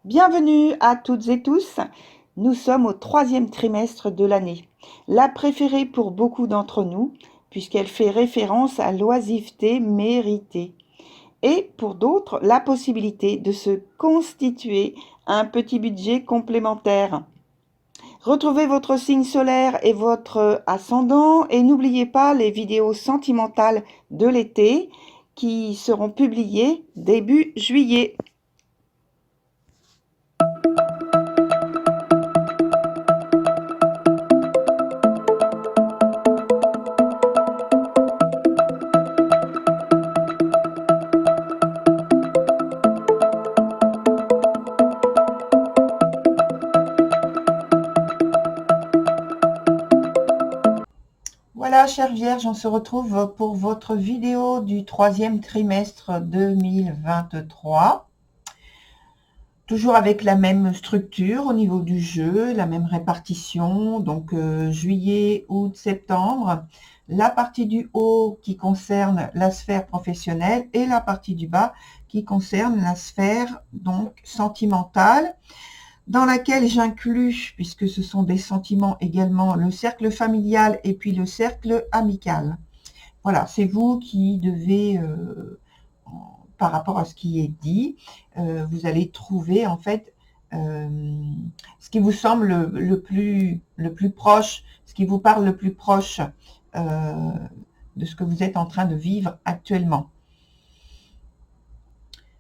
Bienvenue à toutes et tous. Nous sommes au troisième trimestre de l'année, la préférée pour beaucoup d'entre nous, puisqu'elle fait référence à l'oisiveté méritée, et pour d'autres, la possibilité de se constituer un petit budget complémentaire. Retrouvez votre signe solaire et votre ascendant, et n'oubliez pas les vidéos sentimentales de l'été qui seront publiées début juillet. Voilà, chère Vierge, on se retrouve pour votre vidéo du troisième trimestre 2023. Toujours avec la même structure au niveau du jeu, la même répartition, donc juillet, août, septembre. La partie du haut qui concerne la sphère professionnelle et la partie du bas qui concerne la sphère donc sentimentale, dans laquelle j'inclus, puisque ce sont des sentiments également, le cercle familial et puis le cercle amical. Voilà, c'est vous qui devez, par rapport à ce qui est dit, vous allez trouver en fait ce qui vous semble le plus proche, ce qui vous parle le plus proche de ce que vous êtes en train de vivre actuellement.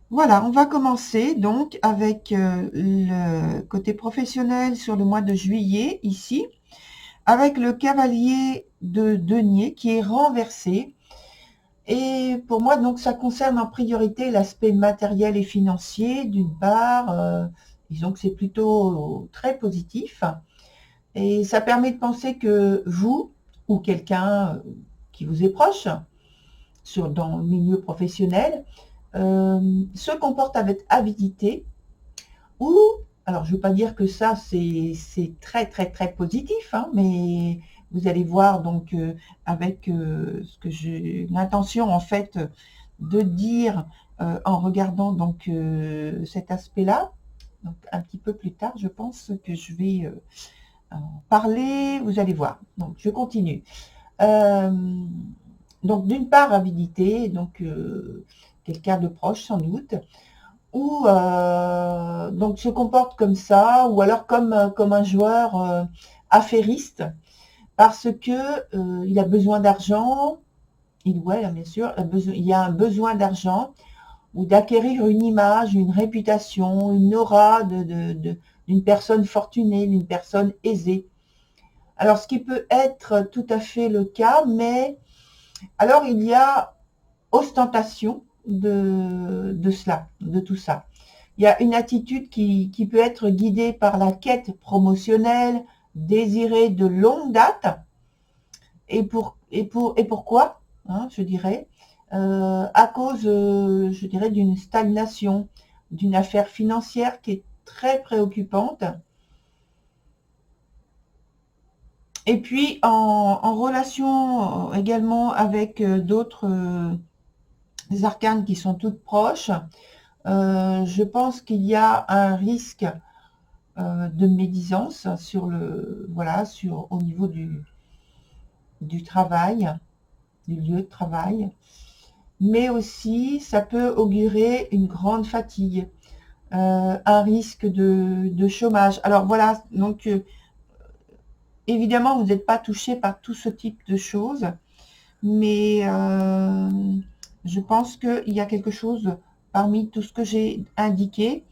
Voilà, on va commencer donc avec le côté professionnel sur le mois de juillet, ici, avec le cavalier de denier qui est renversé. Et pour moi, donc, ça concerne en priorité l'aspect matériel et financier, d'une part. Disons que c'est plutôt très positif. Et ça permet de penser que vous, ou quelqu'un qui vous est proche, dans le milieu professionnel, se comporte avec avidité, ou, alors je ne veux pas dire que ça c'est très très très positif, hein, mais vous allez voir donc avec ce que j'ai l'intention en fait de dire en regardant donc cet aspect-là, donc un petit peu plus tard, je pense que je vais en parler, vous allez voir. Donc je continue. Euh, donc d'une part avidité, donc quelqu'un de proche sans doute, ou donc se comporte comme ça, ou alors comme un joueur affairiste, parce que il a besoin d'argent, il ou elle, bien sûr, il y a un besoin d'argent, ou d'acquérir une image, une réputation, une aura d'une personne fortunée, d'une personne aisée. Alors, ce qui peut être tout à fait le cas, mais alors il y a ostentation de cela, de tout ça. Il y a une attitude qui peut être guidée par la quête promotionnelle, désirée de longue date. Et pourquoi, hein, je dirais, à cause, je dirais, d'une stagnation, d'une affaire financière qui est très préoccupante. Et puis, en relation également avec d'autres arcanes qui sont toutes proches, je pense qu'il y a un risque de médisance au niveau du travail, du lieu de travail, mais aussi ça peut augurer une grande fatigue, un risque de chômage. Alors voilà, donc évidemment vous n'êtes pas touché par tout ce type de choses, mais je pense qu'il y a quelque chose parmi tout ce que j'ai indiqué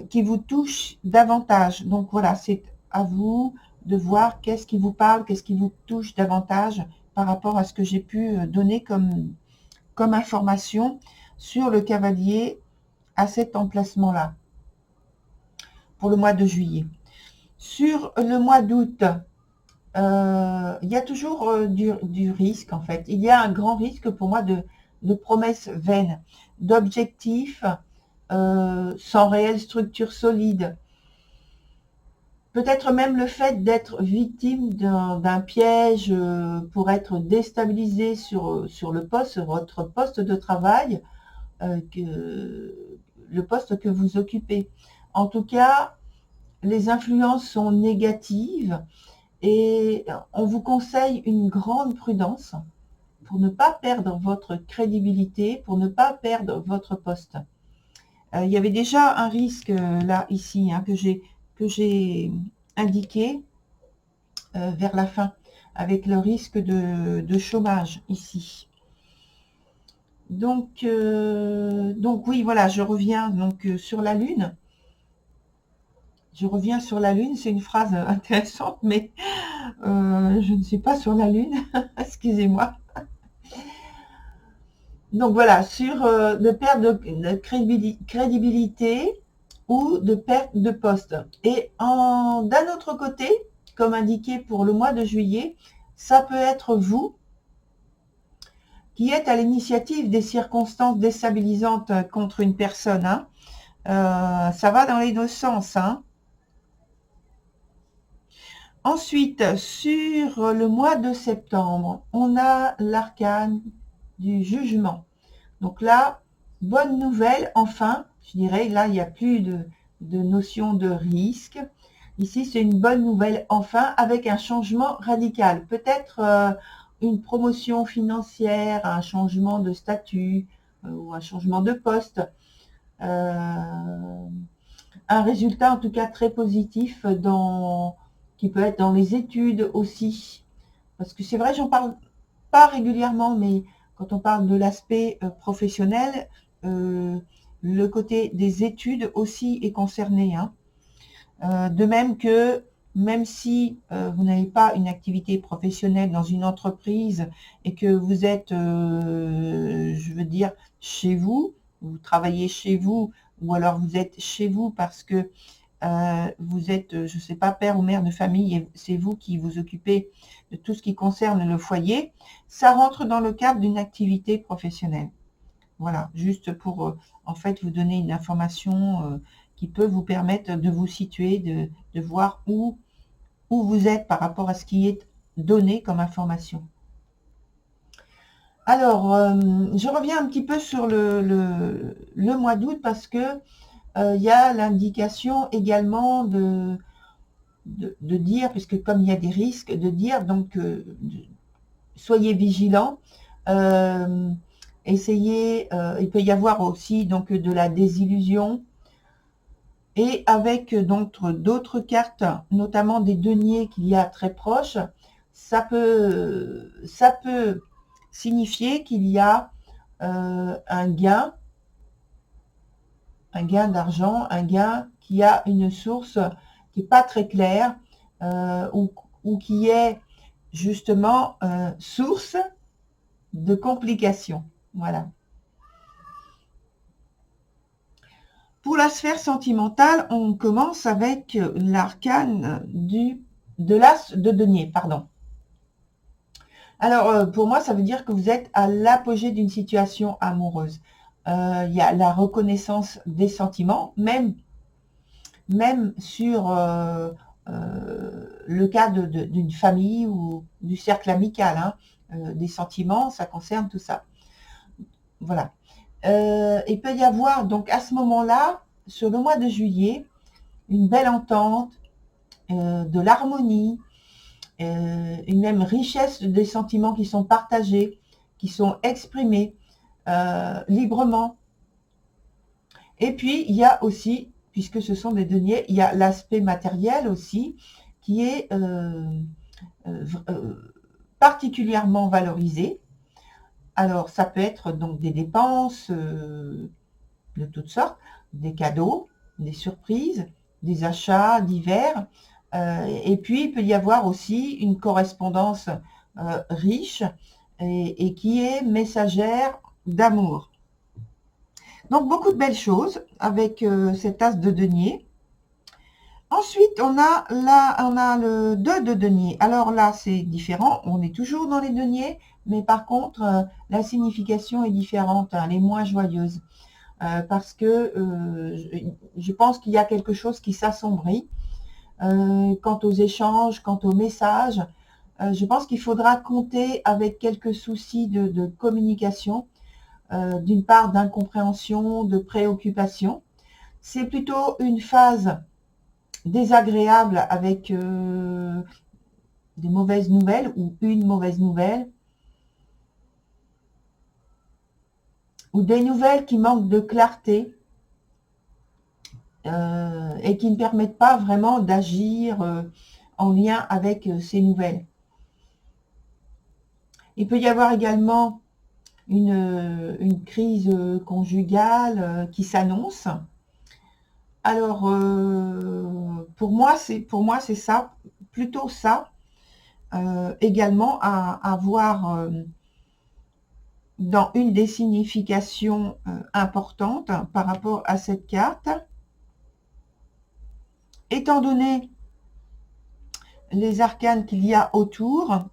qui vous touche davantage. Donc voilà, c'est à vous de voir qu'est-ce qui vous parle, qu'est-ce qui vous touche davantage par rapport à ce que j'ai pu donner comme information sur le cavalier à cet emplacement-là, pour le mois de juillet. Sur le mois d'août, il y a toujours du risque, en fait. Il y a un grand risque pour moi de promesses vaines, d'objectifs sans réelle structure solide. Peut-être même le fait d'être victime d'un piège pour être déstabilisé sur le poste, sur votre poste de travail, le poste que vous occupez. En tout cas, les influences sont négatives et on vous conseille une grande prudence pour ne pas perdre votre crédibilité, pour ne pas perdre votre poste. Il y avait déjà un risque là, ici, hein, que j'ai indiqué vers la fin, avec le risque de chômage ici. Donc oui, voilà, je reviens donc sur la Lune. Je reviens sur la Lune, c'est une phrase intéressante, mais je ne suis pas sur la Lune, excusez-moi. Donc voilà, sur de perte de crédibilité ou de perte de poste. Et d'un autre côté, comme indiqué pour le mois de juillet, ça peut être vous qui êtes à l'initiative des circonstances déstabilisantes contre une personne. Hein. Ça va dans les deux sens. Hein. Ensuite, sur le mois de septembre, on a l'arcane du jugement. Donc là, bonne nouvelle, enfin, je dirais, là, il n'y a plus de notion de risque. Ici, c'est une bonne nouvelle, enfin, avec un changement radical. Peut-être une promotion financière, un changement de statut ou un changement de poste. Un résultat, en tout cas, très positif qui peut être dans les études aussi. Parce que c'est vrai, j'en parle pas régulièrement, mais quand on parle de l'aspect professionnel, le côté des études aussi est concerné. Hein. De même que même si vous n'avez pas une activité professionnelle dans une entreprise et que vous êtes, je veux dire, chez vous, vous travaillez chez vous, ou alors vous êtes chez vous parce que vous êtes, je ne sais pas, père ou mère de famille et c'est vous qui vous occupez de tout ce qui concerne le foyer, ça rentre dans le cadre d'une activité professionnelle. Voilà, juste pour en fait vous donner une information qui peut vous permettre de vous situer, de voir où vous êtes par rapport à ce qui est donné comme information. Alors, je reviens un petit peu sur le mois d'août parce que il y a l'indication également de dire, puisque comme il y a des risques, de dire donc soyez vigilants, essayez, il peut y avoir aussi donc de la désillusion, et avec donc d'autres cartes, notamment des deniers qu'il y a très proches, ça peut signifier qu'il y a un gain d'argent, un gain qui a une source qui n'est pas très claire, ou qui est justement source de complications. Voilà. Pour la sphère sentimentale, on commence avec l'arcane de l'as de denier, pardon. Alors, pour moi, ça veut dire que vous êtes à l'apogée d'une situation amoureuse. Il y a la reconnaissance des sentiments, même sur le cas d'une famille ou du cercle amical. Hein. Des sentiments, ça concerne tout ça. Voilà. Il peut y avoir donc à ce moment-là, sur le mois de juillet, une belle entente, de l'harmonie, une même richesse des sentiments qui sont partagés, qui sont exprimés librement. Et puis, il y a aussi, puisque ce sont des deniers, il y a l'aspect matériel aussi, qui est particulièrement valorisé. Alors, ça peut être donc des dépenses de toutes sortes, des cadeaux, des surprises, des achats divers. Et puis, il peut y avoir aussi une correspondance riche et qui est messagère d'amour. Donc, beaucoup de belles choses avec cet as de denier. Ensuite, on a le 2 de denier. Alors là, c'est différent. On est toujours dans les deniers, mais par contre, la signification est différente. Hein, elle est moins joyeuse. Parce que je pense qu'il y a quelque chose qui s'assombrit. Quant aux échanges, quant aux messages, je pense qu'il faudra compter avec quelques soucis de communication, d'une part d'incompréhension, de préoccupation. C'est plutôt une phase désagréable avec des mauvaises nouvelles ou une mauvaise nouvelle, ou des nouvelles qui manquent de clarté et qui ne permettent pas vraiment d'agir en lien avec ces nouvelles. Il peut y avoir également une crise conjugale qui s'annonce. Alors, pour moi, c'est ça, plutôt ça, également à voir dans une des significations importantes par rapport à cette carte. Étant donné les arcanes qu'il y a autour,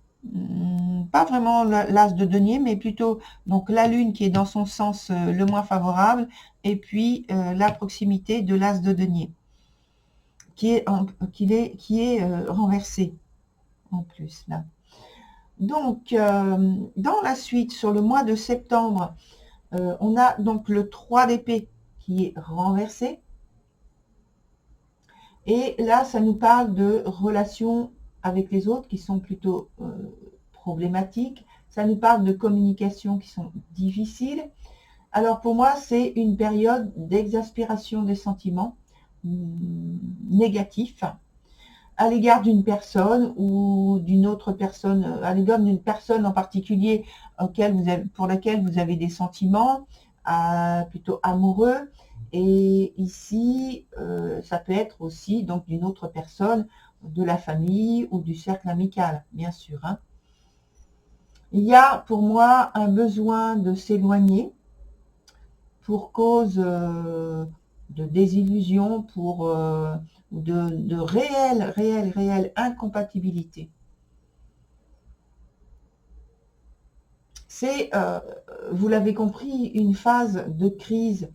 pas vraiment l'as de denier, mais plutôt donc la lune qui est dans son sens le moins favorable, et puis la proximité de l'as de denier qui est renversé en plus là. Donc dans la suite, sur le mois de septembre, on a donc le 3 d'épée qui est renversé, et là ça nous parle de relations avec les autres qui sont plutôt problématiques. Ça nous parle de communication qui sont difficiles. Alors pour moi, c'est une période d'exaspération des sentiments négatifs à l'égard d'une personne ou d'une autre personne, à l'égard d'une personne en particulier pour laquelle vous avez des sentiments plutôt amoureux. Et ici, ça peut être aussi donc d'une autre personne de la famille ou du cercle amical, bien sûr. Hein. Il y a pour moi un besoin de s'éloigner pour cause de désillusion, pour de réelle incompatibilité. C'est, vous l'avez compris, une phase de crise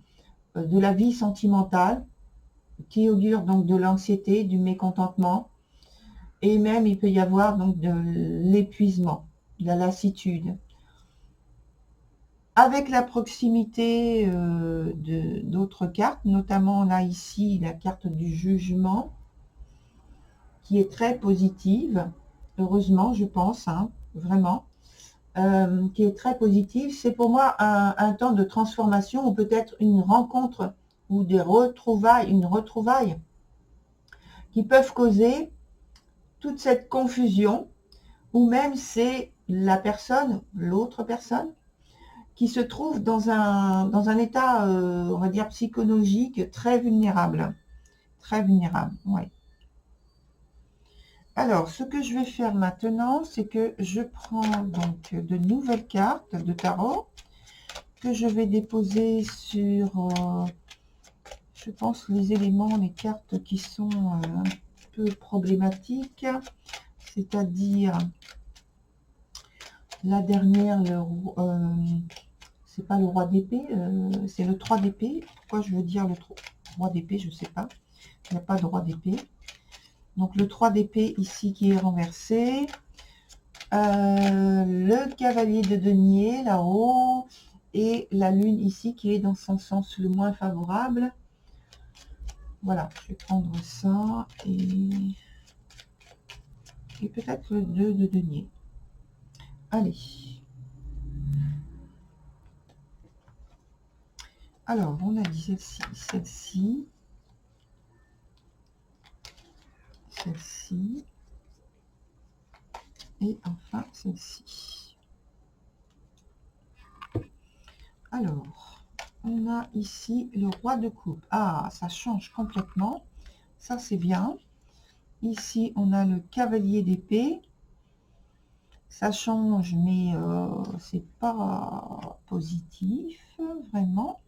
de la vie sentimentale qui augure donc de l'anxiété, du mécontentement, et même il peut y avoir donc de l'épuisement, de la lassitude. Avec la proximité d'autres cartes, notamment là ici la carte du jugement, qui est très positive, heureusement je pense, hein, vraiment, qui est très positive. C'est pour moi un temps de transformation, ou peut-être une rencontre ou des retrouvailles, une retrouvaille qui peuvent causer toute cette confusion, ou même c'est la personne, l'autre personne, qui se trouve dans un état, on va dire, psychologique très vulnérable. Très vulnérable, oui. Alors, ce que je vais faire maintenant, c'est que je prends donc de nouvelles cartes de tarot que je vais déposer sur, je pense, les éléments, les cartes qui sont un peu problématiques, c'est-à-dire la dernière, c'est pas le roi d'épée, c'est le 3 d'épée. Pourquoi je veux dire le roi d'épée, je ne sais pas. Il n'y a pas de roi d'épée. Donc le 3 d'épée ici qui est renversé. Le cavalier de denier là-haut. Et la lune ici qui est dans son sens le moins favorable. Voilà, je vais prendre ça. Et peut-être le 2 de denier. Allez. Alors, on a dit celle-ci, celle-ci, celle-ci, et enfin celle-ci. Alors, on a ici le roi de coupe. Ah, ça change complètement. Ça, c'est bien. Ici, on a le cavalier d'épée. Ça change, mais c'est pas positif, vraiment.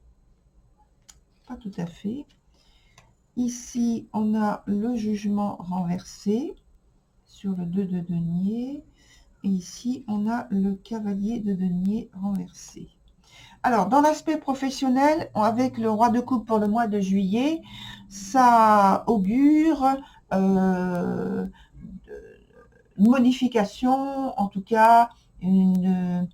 Pas tout à fait. Ici, on a le jugement renversé sur le 2 de denier. Et ici, on a le cavalier de denier renversé. Alors, dans l'aspect professionnel, avec le roi de coupe pour le mois de juillet, ça augure une modification, en tout cas une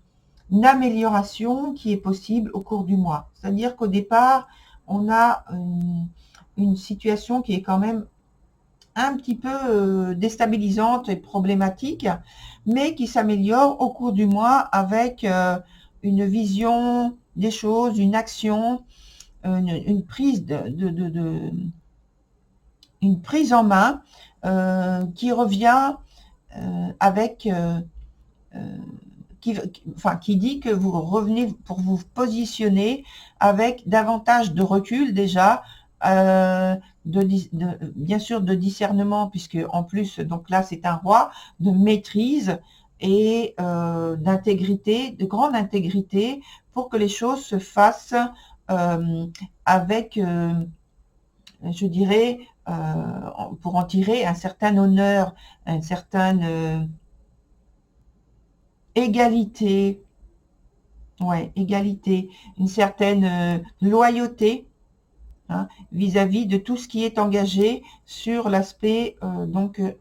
amélioration qui est possible au cours du mois. C'est-à-dire qu'au départ, on a une situation qui est quand même un petit peu déstabilisante et problématique, mais qui s'améliore au cours du mois avec une vision des choses, une action, une prise une prise en main qui revient avec qui dit que vous revenez pour vous positionner avec davantage de recul déjà, bien sûr de discernement, puisque en plus, donc là c'est un roi, de maîtrise et d'intégrité, de grande intégrité, pour que les choses se fassent avec, je dirais, pour en tirer un certain honneur, une certaine égalité, ouais, égalité, une certaine loyauté hein, vis-à-vis de tout ce qui est engagé sur l'aspect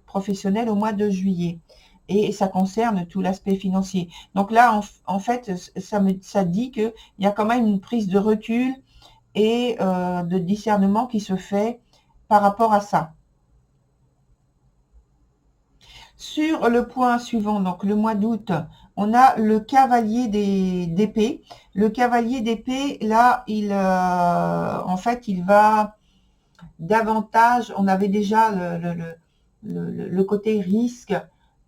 professionnel au mois de juillet. Et ça concerne tout l'aspect financier. Donc là, en fait, ça dit qu'il y a quand même une prise de recul et de discernement qui se fait par rapport à ça. Sur le point suivant, donc le mois d'août, on a le cavalier d'épée. Le cavalier d'épée, là, en fait, il va davantage, on avait déjà le côté risque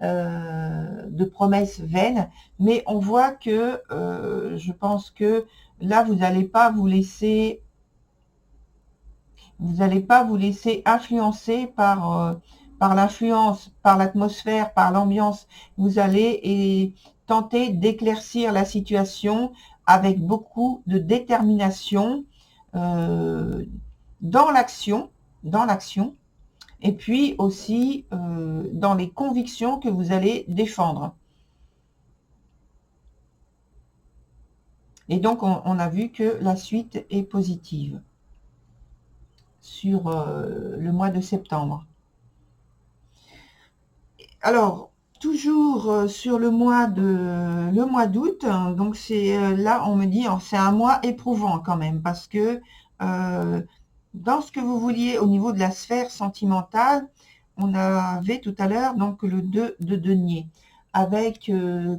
de promesses vaines, mais on voit que je pense que là, vous n'allez pas vous laisser influencer par l'influence, par l'atmosphère, par l'ambiance. Vous allez tenter d'éclaircir la situation avec beaucoup de détermination dans l'action, et puis aussi dans les convictions que vous allez défendre. Et donc, on a vu que la suite est positive sur le mois de septembre. Alors, toujours sur le mois d'août, hein, donc c'est là, on me dit, c'est un mois éprouvant quand même, parce que dans ce que vous vouliez au niveau de la sphère sentimentale, on avait tout à l'heure donc le 2 de denier, avec,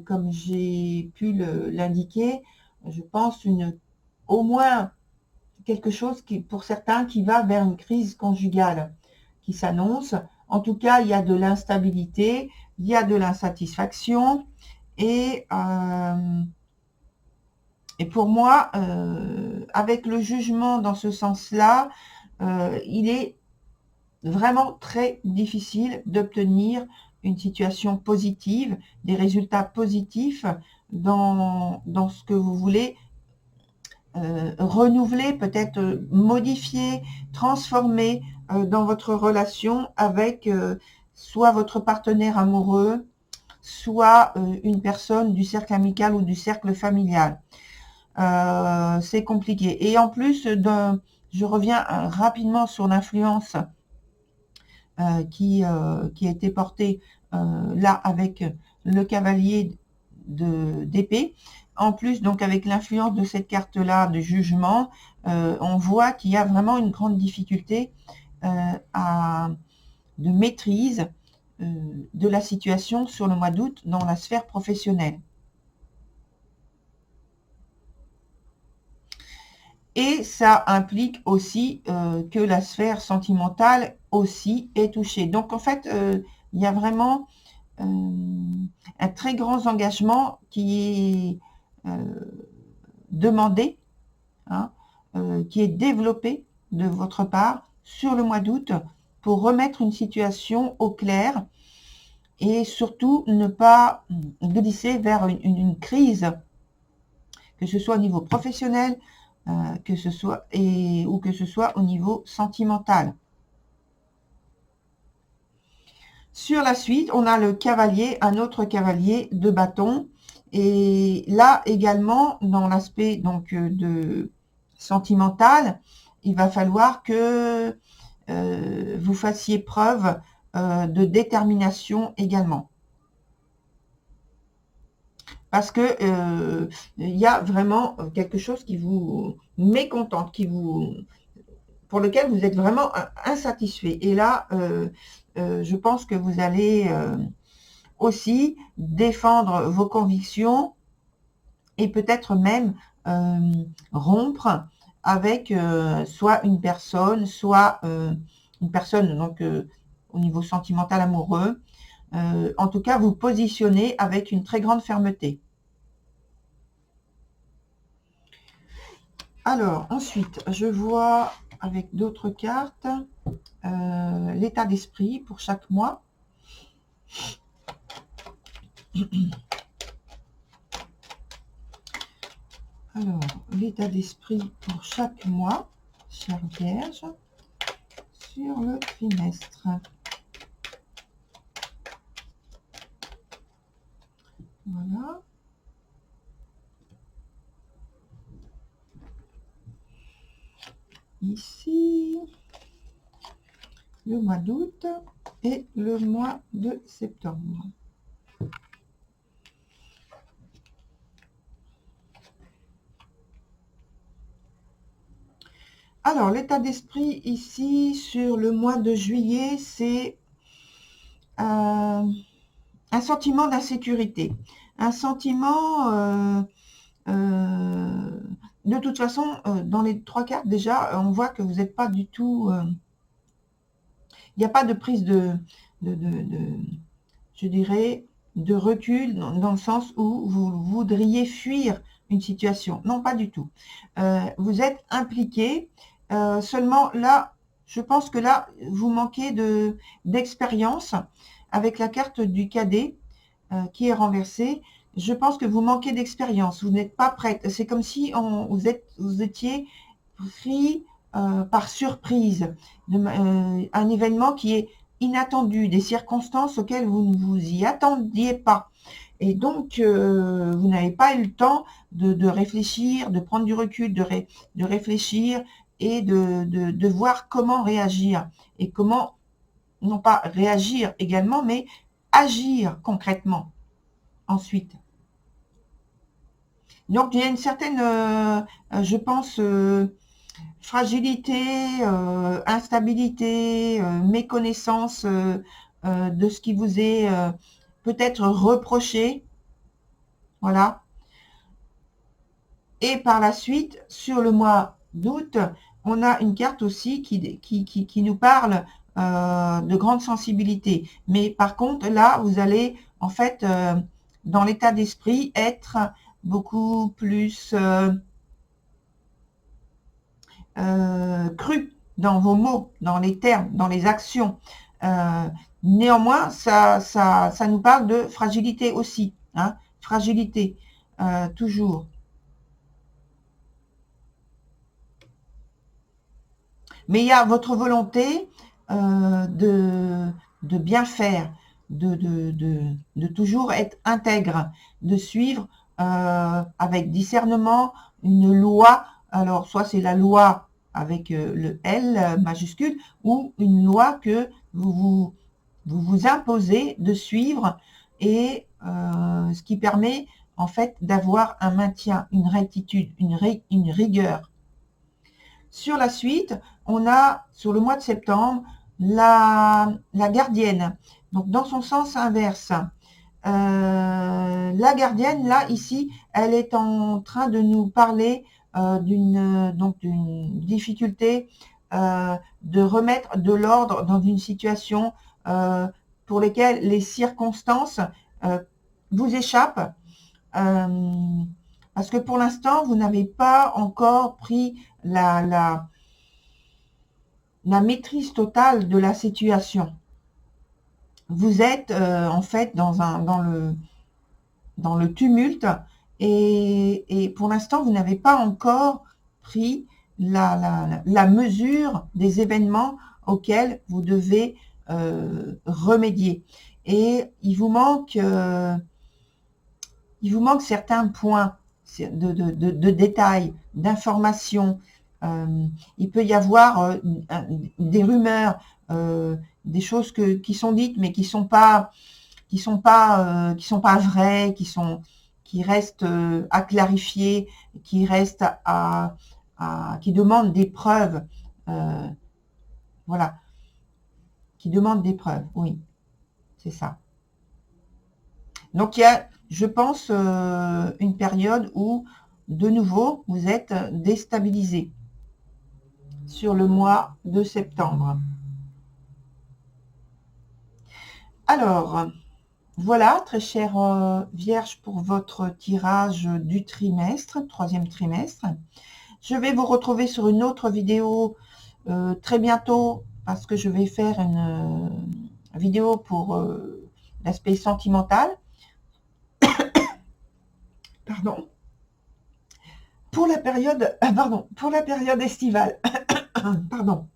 comme j'ai pu l'indiquer, je pense au moins quelque chose qui, pour certains, qui va vers une crise conjugale qui s'annonce. En tout cas, il y a de l'instabilité, il y a de l'insatisfaction et pour moi, avec le jugement dans ce sens-là, il est vraiment très difficile d'obtenir une situation positive, des résultats positifs dans ce que vous voulez renouveler, peut-être modifier, transformer dans votre relation avec soit votre partenaire amoureux, soit une personne du cercle amical ou du cercle familial. C'est compliqué. Et en plus, je reviens rapidement sur l'influence qui a été portée là avec le cavalier d'épée. En plus, donc avec l'influence de cette carte-là de jugement, on voit qu'il y a vraiment une grande difficulté de maîtrise de la situation sur le mois d'août dans la sphère professionnelle. Et ça implique aussi que la sphère sentimentale aussi est touchée. Donc en fait, il y a vraiment un très grand engagement qui est demandé, hein, qui est développé de votre part sur le mois d'août pour remettre une situation au clair et surtout ne pas glisser vers une crise, que ce soit au niveau professionnel, ou que ce soit au niveau sentimental. Sur la suite, on a le cavalier, un autre cavalier de bâton. Et là également, dans l'aspect donc de sentimental, il va falloir que vous fassiez preuve de détermination également. Parce que il y a vraiment quelque chose qui vous mécontente, qui vous pour lequel vous êtes vraiment insatisfait. Et là, je pense que vous allez aussi défendre vos convictions et peut-être même rompre avec soit une personne donc au niveau sentimental amoureux. En tout cas, vous positionnez avec une très grande fermeté. Alors, ensuite, je vois avec d'autres cartes l'état d'esprit pour chaque mois. Alors, l'état d'esprit pour chaque mois, chère Vierge, sur le trimestre. Voilà. Ici, le mois d'août et le mois de septembre. Alors, l'état d'esprit ici sur le mois de juillet, c'est un sentiment d'insécurité, un sentiment, de toute façon, dans les 3 cartes déjà, on voit que vous n'êtes pas du tout, il n'y a pas de prise je dirais, de recul dans le sens où vous voudriez fuir une situation. Non, pas du tout. Vous êtes impliqué, seulement là, je pense que là, vous manquez d'expérience avec la carte du cadet qui est renversée. Je pense que vous manquez d'expérience, vous n'êtes pas prête. C'est comme si vous étiez pris par surprise, un événement qui est inattendu, des circonstances auxquelles vous ne vous y attendiez pas. Et donc, vous n'avez pas eu le temps de réfléchir, de prendre du recul, de réfléchir et de voir comment réagir. Et comment, non pas réagir également, mais agir concrètement ensuite. Donc, il y a une certaine, je pense, fragilité, instabilité, méconnaissance de ce qui vous est peut-être reproché. Voilà. Et par la suite, sur le mois d'août, on a une carte aussi qui nous parle de grande sensibilité. Mais par contre, là, vous allez, en fait, dans l'état d'esprit, être beaucoup plus cru dans vos mots, dans les termes, dans les actions. Néanmoins, ça nous parle de fragilité aussi. Hein, fragilité, toujours. Mais il y a votre volonté de bien faire, de toujours être intègre, de suivre avec discernement une loi. Alors, soit c'est la loi avec le L majuscule, ou une loi que vous imposez de suivre, et ce qui permet en fait d'avoir un maintien, une rectitude, une rigueur. Sur la suite, on a, sur le mois de septembre, la gardienne. Donc, dans son sens inverse. La gardienne, là, ici, elle est en train de nous parler d'une difficulté de remettre de l'ordre dans une situation pour laquelle les circonstances vous échappent. Parce que pour l'instant, vous n'avez pas encore pris la maîtrise totale de la situation. Vous êtes en fait dans le tumulte, et pour l'instant, vous n'avez pas encore pris la mesure des événements auxquels vous devez remédier. Et il vous manque certains points de détails, d'informations. Il peut y avoir des rumeurs, des choses qui sont dites mais qui sont pas vraies, qui restent à clarifier, qui demandent des preuves voilà, qui demandent des preuves, oui, c'est ça. Donc il y a, je pense, une période où, de nouveau, vous êtes déstabilisé sur le mois de septembre. Alors, voilà, très chère Vierge, pour votre tirage du trimestre, troisième trimestre. Je vais vous retrouver sur une autre vidéo très bientôt, parce que je vais faire une vidéo pour l'aspect sentimental. Pardon. Pour la période, pour la période estivale. Pardon.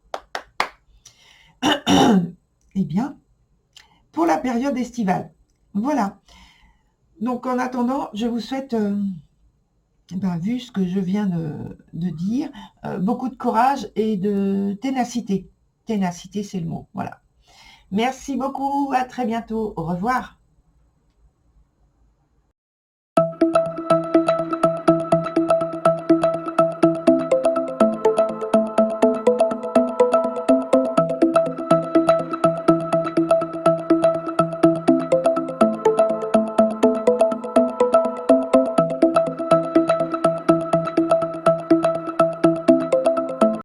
Eh bien, pour la période estivale. Voilà. Donc, en attendant, je vous souhaite, vu ce que je viens de dire, beaucoup de courage et de ténacité. Ténacité, c'est le mot. Voilà. Merci beaucoup. À très bientôt. Au revoir.